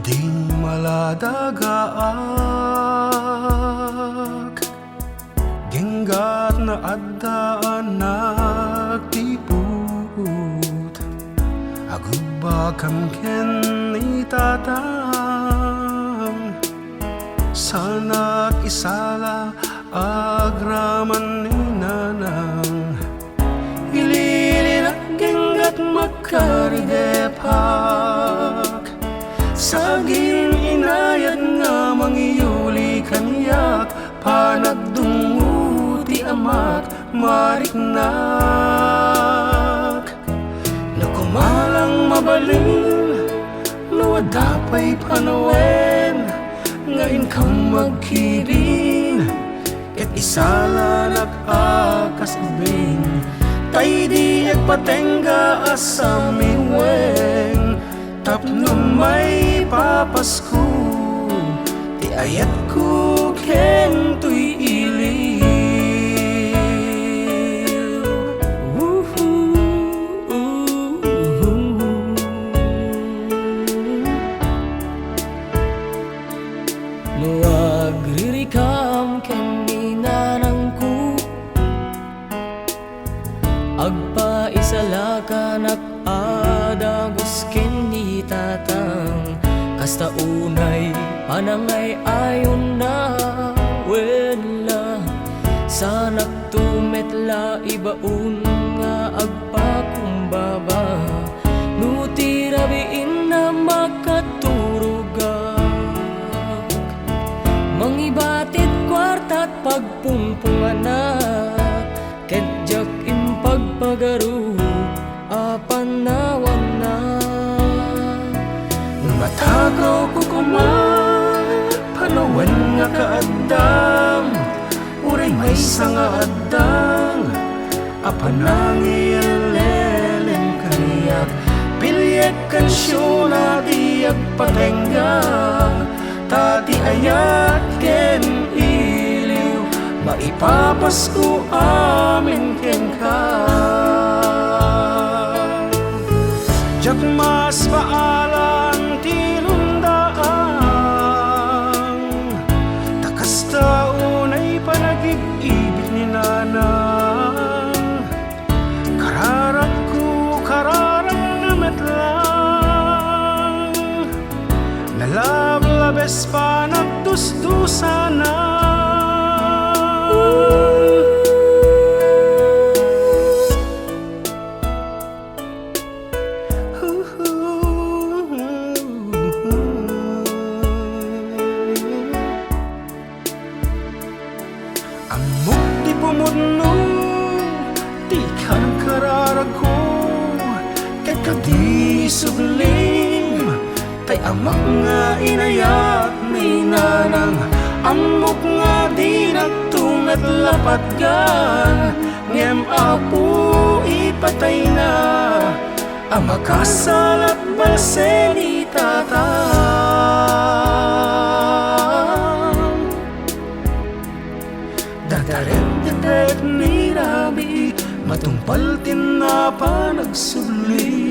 Idi maladagaak Genggat na addaan nagtiput Agubakam ken itatang Sanak isala agraman ni nanang Ililin at genggat magkaridepak Saging inayat nga mangiyuli kanyak Panagdunguti amat mariknak Nakumalang mabalin Luwadapay panawen Ngayon kang magkirin Ket isala nag-akasibing Tay di agpatengga asamiweng Tapno may papasku Ti ayat ko ken tuy iliw Nuagririkam ken ninanangku Agpa isalakan adagos ken ni tatang Kasta unay panangay ayon na wala Sanak tumetla ibaun nga agpakumbaba Nutirabiin na makaturugak Mangibatit kwarta't pagpungpunganak Kedjak impagpagaru apanawan na Matagaw ko kuman Panawan nga kaadam Uray may nga adang Apanangin leleng kaniyak Pilyek kansyon na di agpatengga Tati ayat ken iliw Maipapasko amin ken ka Jak mas paalang tilundaan Takas taunay panagig-ibig ni nanang Kararak ko kararang nametlang Nalablabes pa nagdusdusana Amok di pumudno, di ka ng kararago Kaya ka di suglim, tay amak nga inayat ni nanang Amok nga di nagtungat lapatgan Ngem apo ipatay na Amakasal at balse ni tatang Dadaret-daret ni Rabi Matumpal tinapa nagsubli